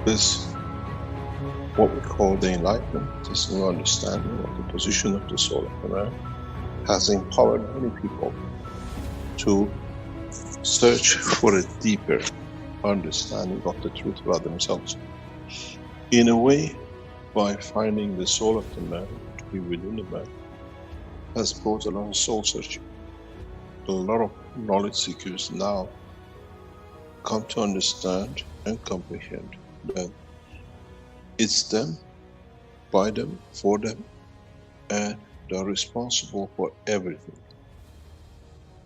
is what we call the enlightenment, this new understanding of the position of the soul of the man, has empowered many people to search for a deeper understanding of the truth about themselves. In a way, by finding the soul of the man to be within the man, has brought a lot of soul searching. A lot of knowledge seekers now come to understand and comprehend that it's them, by them, for them, and they are responsible for everything.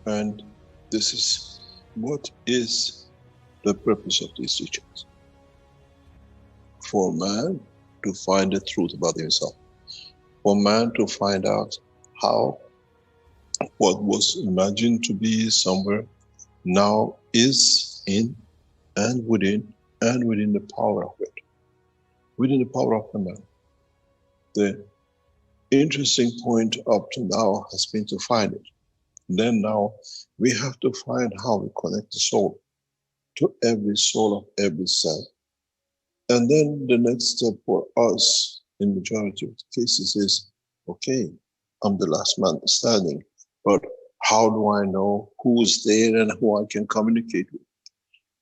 And this is what is the purpose of these teachings. For man to find the truth about himself. For man to find out how what was imagined to be somewhere now is in and within the power of it. Within the power of the man. The interesting point up to now has been to find it. Then now we have to find how we connect the soul to every soul of every cell. And then the next step for us in majority of the cases is, okay, I'm the last man standing, but how do I know who's there and who I can communicate with?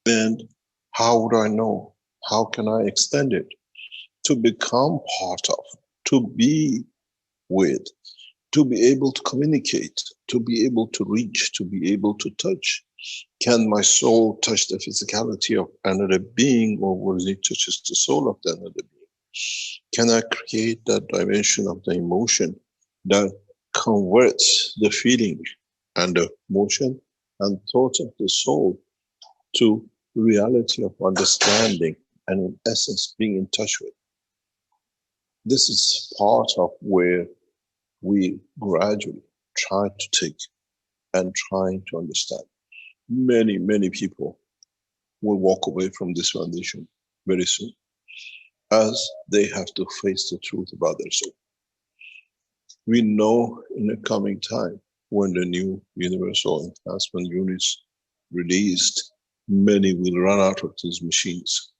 And how would I know? How can I extend it? To become part of, to be with, to be able to communicate, to be able to reach, to be able to touch. Can my soul touch the physicality of another being, or will it touch the soul of the another being? Can I create that dimension of the emotion that converts the feeling and the motion and thoughts of the soul to reality of understanding and in essence being in touch with? This is part of where we gradually try to take and trying to understand. Many, many people will walk away from this foundation very soon as they have to face the truth about their soul. We know in the coming time when the new universal enhancement units released, many will run out of these machines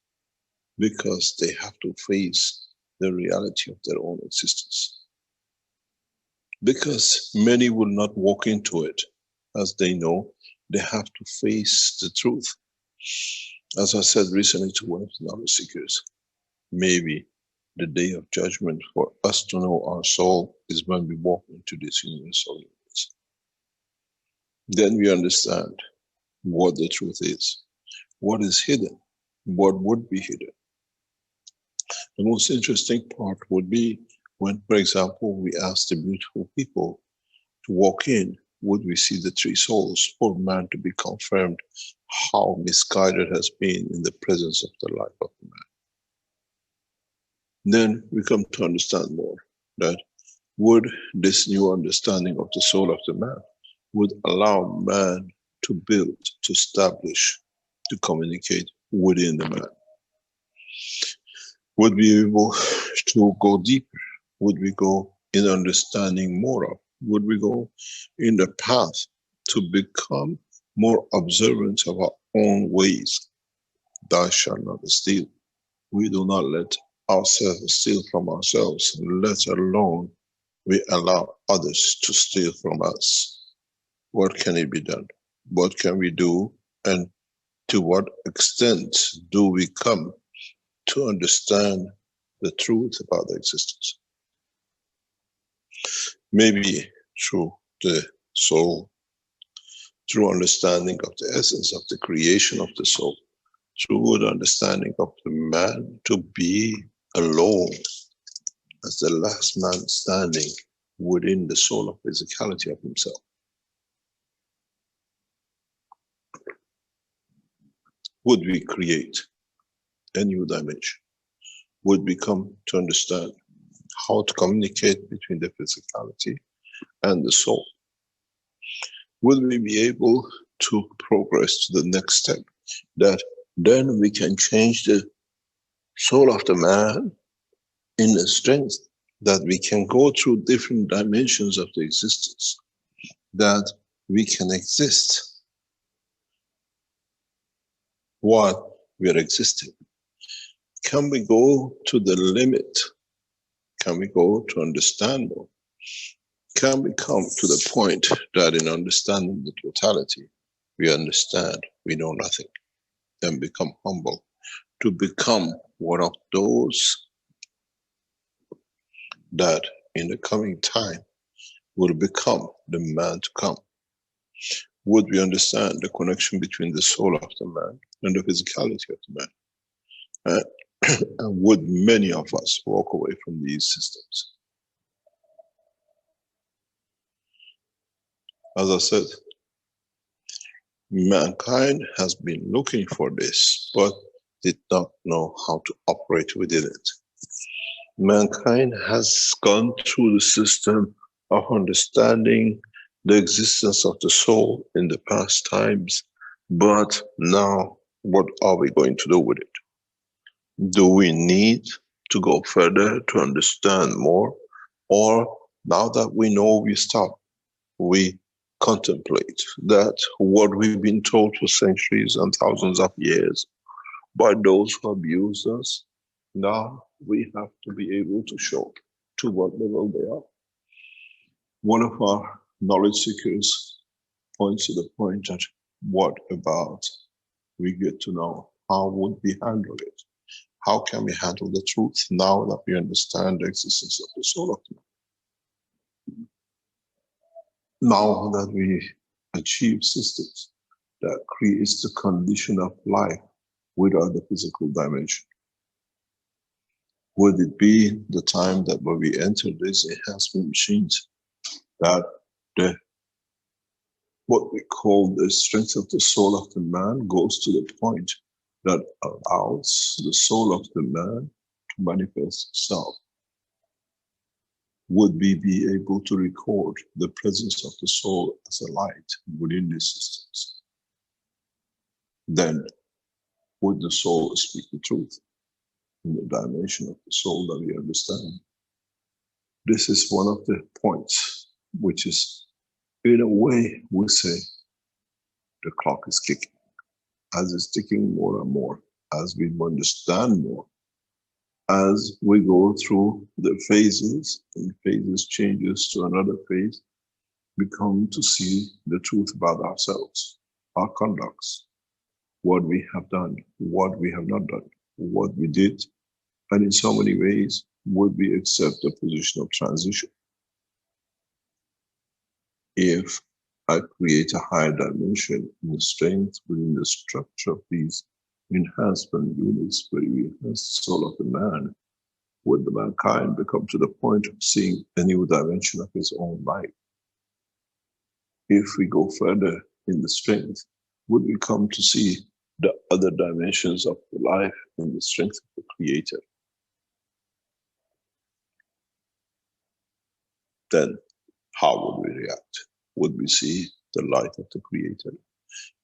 because they have to face the reality of their own existence. Because many will not walk into it as they know they have to face the truth. As I said recently to one of the knowledge seekers, maybe the day of judgment for us to know our soul is when we walk into this universal units. Then we understand what the truth is, what is hidden, what would be hidden. The most interesting part would be when, for example, we ask the beautiful people to walk in, would we see the three souls for man to be confirmed how misguided has been in the presence of the life of the man. Then we come to understand more that would this new understanding of the soul of the man would allow man to build, to establish, to communicate within the man. Would we be able to go deeper? Would we go in understanding more of? Would we go in the path to become more observant of our own ways? Thou shalt not steal. We do not let ourselves steal from ourselves, let alone we allow others to steal from us. What can it be done? What can we do? And to what extent do we come to understand the truth about the existence? Maybe through the soul, through understanding of the essence of the creation of the soul, through the understanding of the man to be alone as the last man standing within the soul of physicality of himself. Would we create a new dimension? Would we come to understand how to communicate between the physicality and the soul? Will we be able to progress to the next step, that then we can change the soul of the man in the strength that we can go through different dimensions of the existence, that we can exist while we are existing. Can we go to the limit? Can we go to understand more? Can we come to the point that in understanding the totality, we understand we know nothing, and become humble to become one of those that in the coming time will become the man to come? Would we understand the connection between the soul of the man and the physicality of the man? And would many of us walk away from these systems? As I said, mankind has been looking for this, but did not know how to operate within it. Mankind has gone through the system of understanding the existence of the soul in the past times, but now what are we going to do with it? Do we need to go further to understand more? Or now that we know, we stop, we contemplate that what we've been told for centuries and thousands of years by those who abused us, now we have to be able to show to what level they are. One of our knowledge seekers points to the point that what about we get to know how would we handle it? How can we handle the truth now that we understand the existence of the soul of the man? Now that we achieve systems that creates the condition of life without the physical dimension, would it be the time that when we enter these enhancement machines, that what we call the strength of the soul of the man goes to the point that allows the soul of the man to manifest itself? Would we be able to record the presence of the soul as a light within these systems? Then would the soul speak the truth in the dimension of the soul that we understand? This is one of the points which is, in a way, we say the clock is ticking. As it's ticking more and more, as we understand more, as we go through the phases, and phases changes to another phase, we come to see the truth about ourselves, our conducts, what we have done, what we have not done, what we did, and in so many ways, would we accept the position of transition? If I create a higher dimension in the strength within the structure of these enhancement units where we enhance the soul of the man, would the mankind become to the point of seeing a new dimension of his own life? If we go further in the strength, would we come to see the other dimensions of the life in the strength of the Creator? Then how would we react? Would we see the light of the Creator?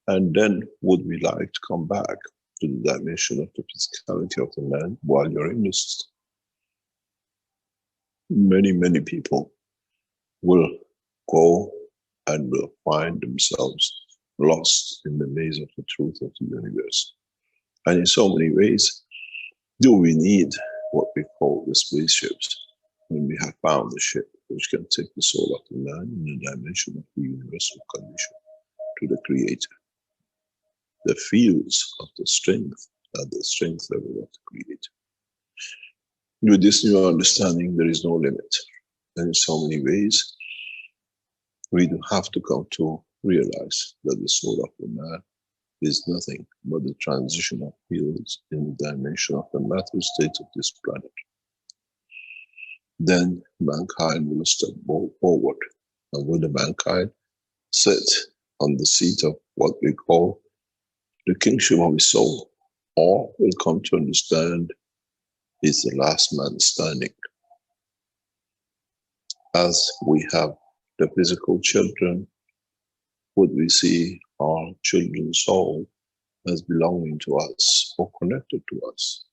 And then would we like to come back to the dimension of the physicality of the man while you're in this? Many people will go and will find themselves lost in the maze of the truth of the universe. And in so many ways, do we need what we call the spaceships when we have found the ship which can take the soul of the man in the dimension of the universal condition to the Creator? The fields of the strength at the strength level of the Creator. With this new understanding, there is no limit. And in so many ways, we do have to come to realize that the soul of the man is nothing but the transition of fields in the dimension of the matter state of this planet. Then mankind will step forward, and will the mankind sit on the seat of what we call the kingship of his soul, or will come to understand he's the last man standing. As we have the physical children, would we see our children's soul as belonging to us or connected to us?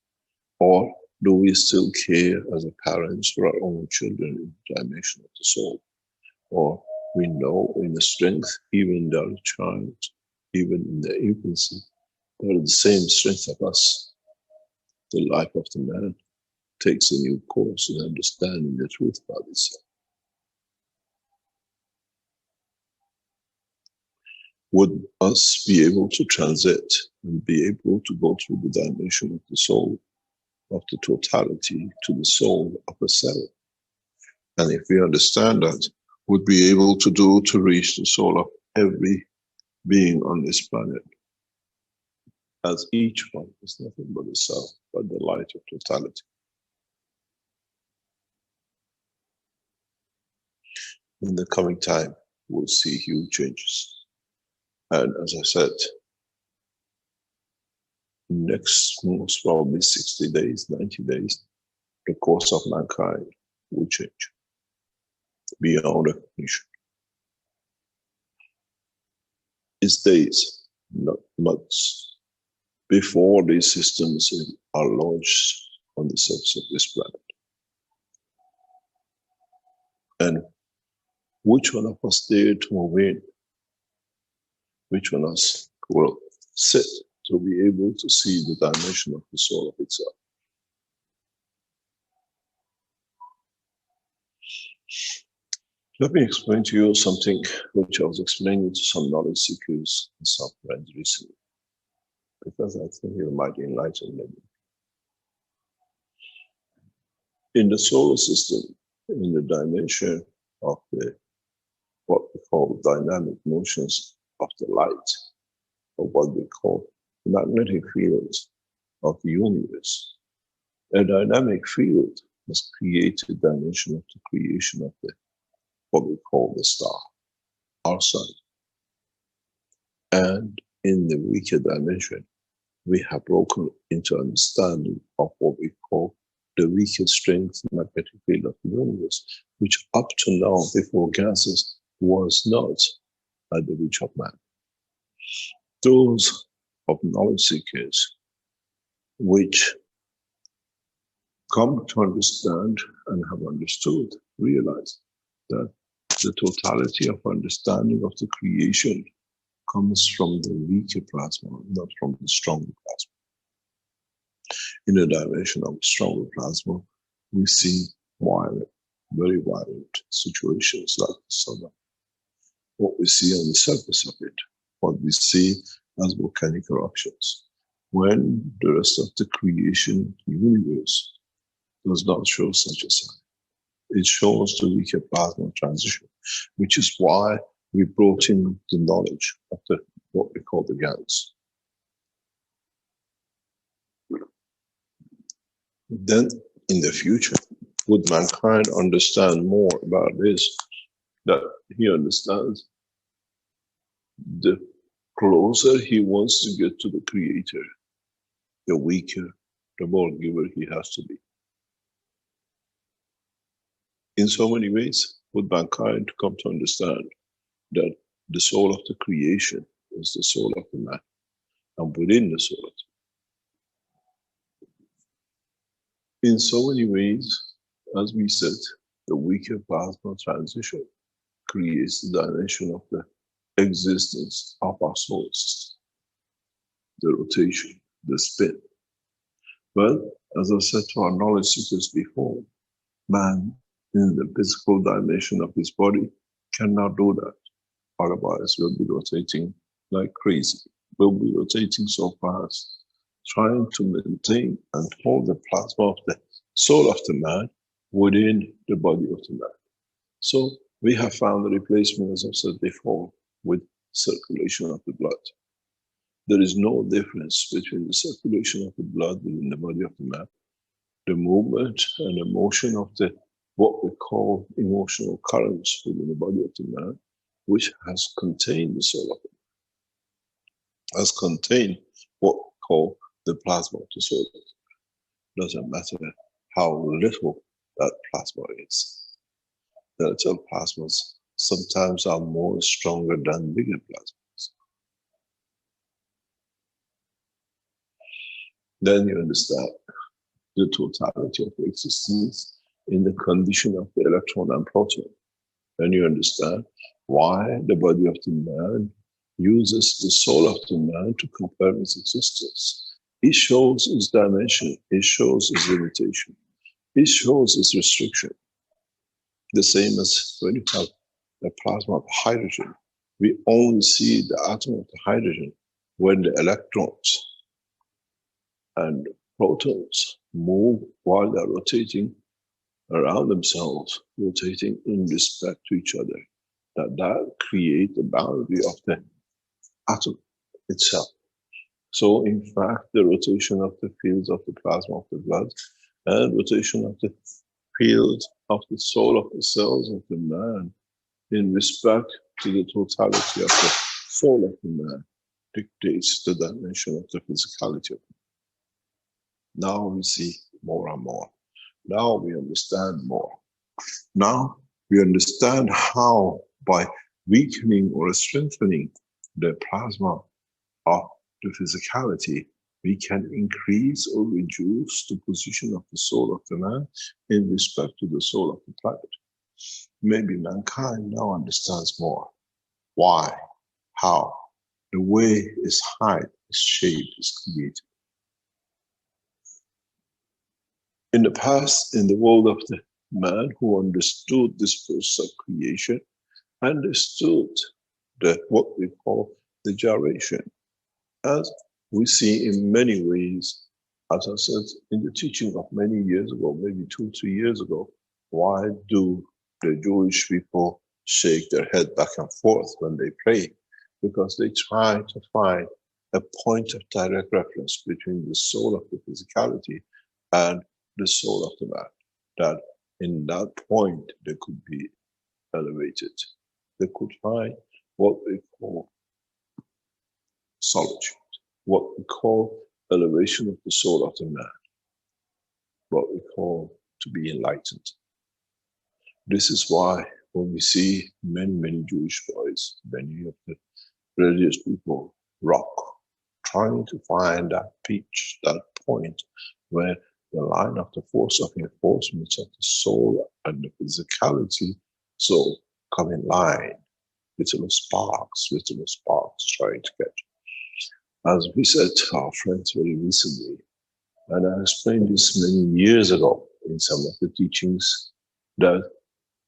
Or do we still care as a parents for our own children in the dimension of the soul? Or we know in the strength, even the child, even in the infancy, they are the same strength of us. the life of the man takes a new course in understanding the truth about itself. Would us be able to transit and be able to go through the dimension of the soul, of the totality, to the soul of a self? And if we understand that, would be able to do to reach the soul of every being on this planet, as each one is nothing but the self, but the light of totality. In the coming time, we'll see huge changes. And as I said, next most probably 60 days, 90 days, the course of mankind will change beyond recognition. It's days, not months, before these systems are launched on the surface of this planet. And which one of us dare to move in? Which one of us will sit to be able to see the dimension of the soul of itself? Let me explain to you something which I was explaining to some knowledge seekers and some friends recently, because I think it might enlighten them. In the solar system, in the dimension of what we call dynamic motions of the light, or what we call magnetic fields of the universe, a dynamic field has created a dimension of the creation of what we call the star, our sun. And in the weaker dimension, we have broken into understanding of what we call the weaker strength magnetic field of the universe, which up to now, before gases, was not at the reach of man. Those of knowledge seekers which come to understand and have understood, realize that the totality of understanding of the creation comes from the weaker plasma, not from the stronger plasma. In the dimension of stronger plasma, we see violent, very violent situations like the sun. What we see on the surface of it, what we see as volcanic eruptions, when the rest of the creation universe does not show such a sign. It shows the weaker plasma transition, which is why we brought in the knowledge of what we call the GANs. Then, in the future, would mankind understand more about this, that he understands the closer he wants to get to the Creator, the weaker, the more giver he has to be. In so many ways, would mankind come to understand that the soul of the creation is the soul of the man, and within the soul of the man. In so many ways, as we said, the weaker plasma transition creates the dimension of the existence of our souls, the rotation, the spin. But as I said to our knowledge seekers before, man in the physical dimension of his body cannot do that. Otherwise, we'll be rotating like crazy. We'll be rotating so fast, trying to maintain and hold the plasma of the soul of the man within the body of the man. So we have found a replacement, as I've said before, with circulation of the blood. There is no difference between the circulation of the blood within the body of the man, the movement and the motion of what we call emotional currents within the body of the man, which has contained the soul of it, has contained what we call the plasma of the soul. Doesn't matter how little that plasma is. The little plasmas sometimes are more stronger than bigger plasmas. Then you understand the totality of existence in the condition of the electron and proton. Then you understand why the body of the man uses the soul of the man to confirm its existence It shows its dimension. It shows its limitation. It shows its restriction. The same as when you have a plasma of hydrogen. We only see the atom of the hydrogen when the electrons and protons move while they're rotating around themselves, rotating in respect to each other. That creates the boundary of the atom itself. So in fact, the rotation of the fields of the plasma of the blood and rotation of the field of the soul of the cells of the man in respect to the totality of the soul of the man dictates the dimension of the physicality of it. Now we see more and more. Now we understand more. Now we understand how by weakening or strengthening the plasma of the physicality, we can increase or reduce the position of the soul of the man in respect to the soul of the planet. Maybe mankind now understands more. Why? How? The way its height, its shape is created. In the past, in the world of the man who understood this process of creation, understood what we call the gyration. As we see in many ways, as I said in the teaching of many years ago, maybe 2-3 years ago, why do the Jewish people shake their head back and forth when they pray? Because they try to find a point of direct reference between the soul of the physicality and the soul of the man. That in that point they could be elevated. They could find what we call solitude, what we call elevation of the soul of the man, what we call to be enlightened. This is why when we see many Jewish boys, many of the religious people rock, trying to find that pitch, that point where the line of the force of enforcement of the soul and the physicality soul come in line, little sparks trying to catch. As we said to our friends very recently, and I explained this many years ago in some of the teachings, that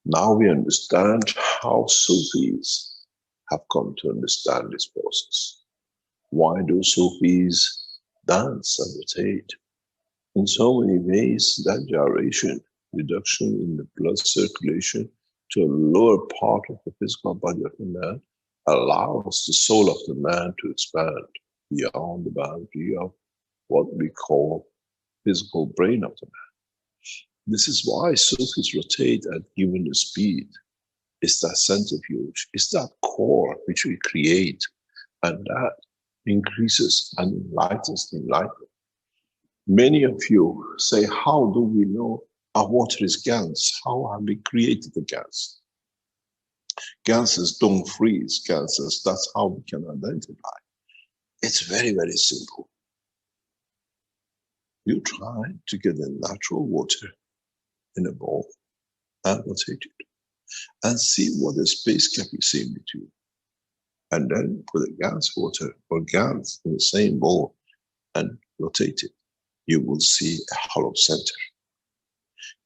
now we understand how Sufis have come to understand this process. Why do Sufis dance and rotate? In so many ways, that gyration, reduction in the blood circulation to a lower part of the physical body of the man, allows the soul of the man to expand beyond the boundary of what we call physical brain of the man. This is why Sufis rotate at given the speed. It's that centrifuge, it's that core which we create, and that increases and enlightens the enlightenment. Many of you say, how do we know our water is gas? How have we created the gas? Gases don't freeze, gases, that's how we can identify. It's very simple. You try to get the natural water in a bowl and rotate it, and see what the space can be seen between. And then put the gas water or gas in the same bowl and rotate it. You will see a hollow center.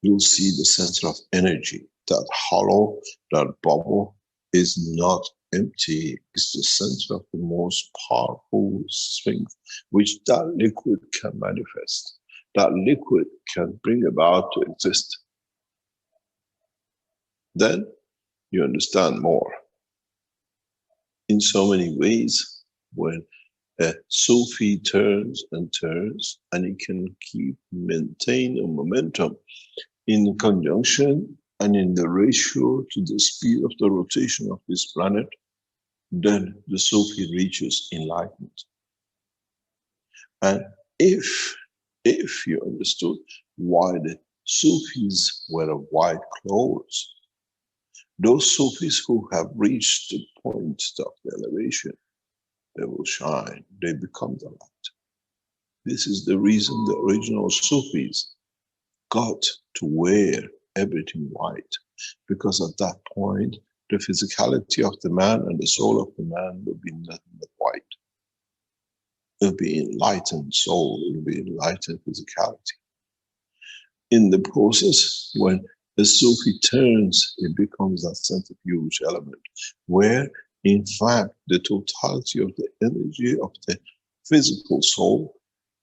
You'll see the center of energy. That hollow, that bubble is not empty. It's the center of the most powerful strength which that liquid can manifest. That liquid can bring about to exist. Then you understand more. In so many ways, when a Sufi turns and turns, and he can maintain a momentum in conjunction and in the ratio to the speed of the rotation of this planet, then the Sufi reaches enlightenment. And if you understood why the Sufis wear white clothes, those Sufis who have reached the point of the elevation, they will shine, they become the light. This is the reason the original Sufis got to wear everything white, because at that point, the physicality of the man and the soul of the man will be nothing but white. it'll be enlightened soul, it'll be enlightened physicality. In the process, when the Sufi turns, it becomes that centrifuge element, where in fact the totality of the energy of the physical soul,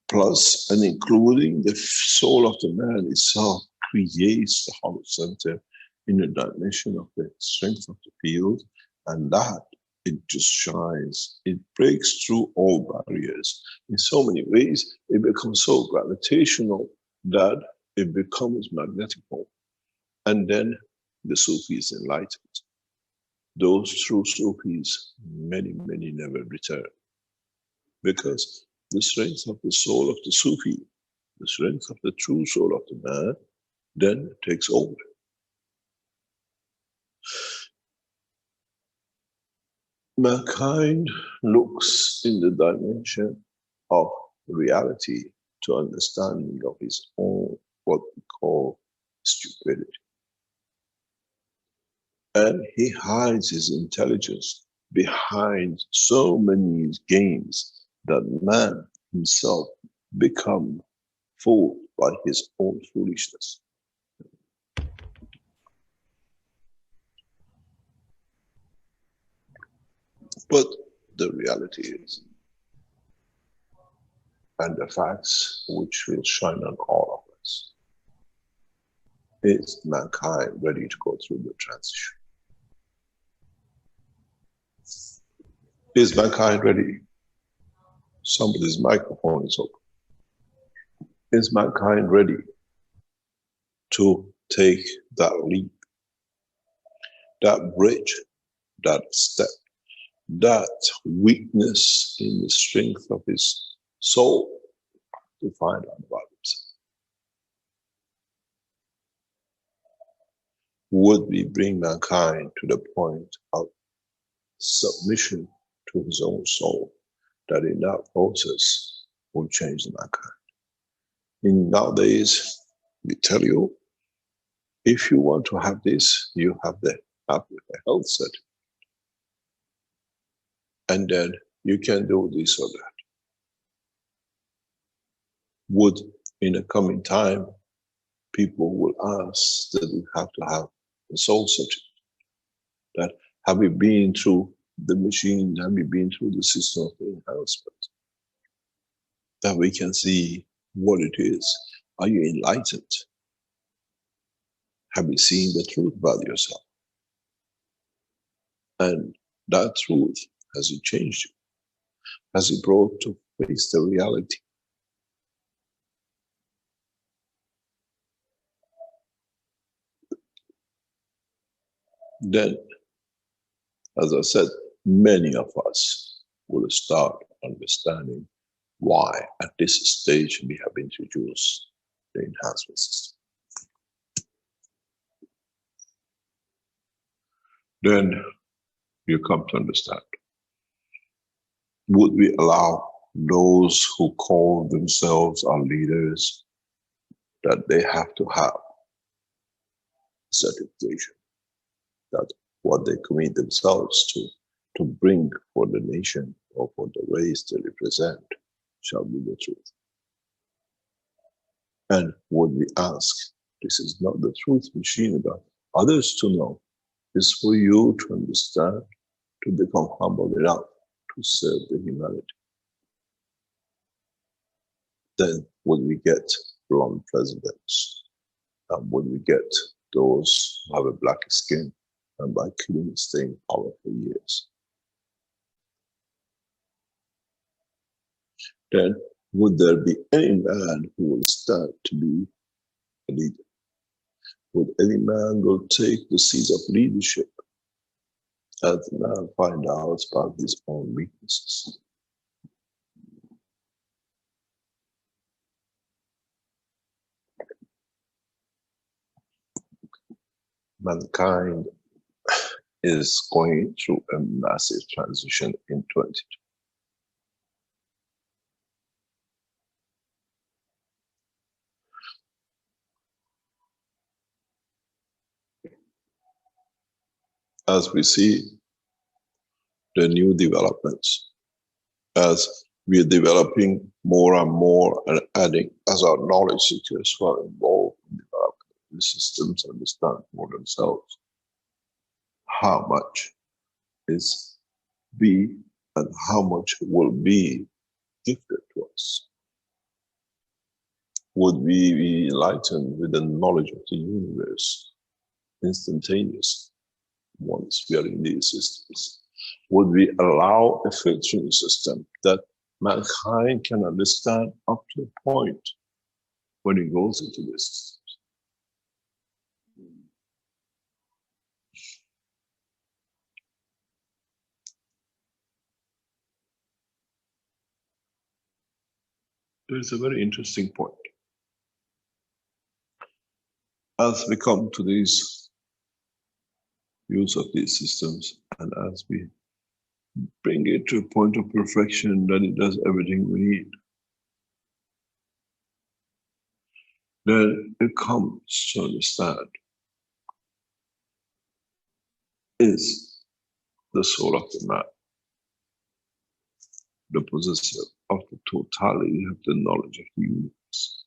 plus and including the soul of the man itself, creates the hollow center in the dimension of the strength of the field, and that it just shines. It breaks through all barriers. In so many ways, it becomes so gravitational that it becomes magnetical. And then the Sufi is enlightened. Those true Sufis, many, many never return. Because the strength of the soul of the Sufi, the strength of the true soul of the man, then takes over. Mankind looks in the dimension of reality to understanding of his own, what we call stupidity. And he hides his intelligence behind so many games that man himself become fooled by his own foolishness. But the reality is, and the facts which will shine on all of us, is mankind ready to go through the transition? Is mankind ready? Somebody's microphone is open. Is mankind ready to take that leap, that bridge, that step, that weakness in the strength of his soul to find out about himself? Would we bring mankind to the point of submission to his own soul, that in that process will change mankind? In nowadays, we tell you, if you want to have this, you have the health certificate. And then you can do this or that. Would, in a coming time, people will ask that you have to have the soul certificate? That have you been through the machine? Have you been through the system of enhancement? That we can see what it is. Are you enlightened? Have you seen the truth about yourself? And that truth, has it changed you? Has it brought to face the reality? Then, as I said, many of us will start understanding why at this stage we have introduced the enhancement system. Then you come to understand, would we allow those who call themselves our leaders that they have to have certification, that what they commit themselves to bring for the nation or for the race they represent shall be the truth? And would we ask, this is not the truth machine about others to know, it's for you to understand, to become humble enough to serve the humanity? Then would we get blonde presidents? And would we get those who have a black skin and by killing stay in power for years? Then would there be any man who will stand to be a leader? Would any man will take the seat of leadership as the man find out about his own weaknesses? Mankind is going through a massive transition in 2022. As we see the new developments, as we are developing more and more and adding as our knowledge seekers who are involved in developing the systems understand for themselves how much is be and how much will be gifted to us. Would we be enlightened with the knowledge of the universe instantaneous once we are in these systems? Would we allow a filtering system that mankind can understand up to a point when it goes into these systems? It's a very interesting point. As we come to these use of these systems, and as we bring it to a point of perfection that it does everything we need, then it comes to understand, is the soul of the man the possessor of the totality of the knowledge of the universe?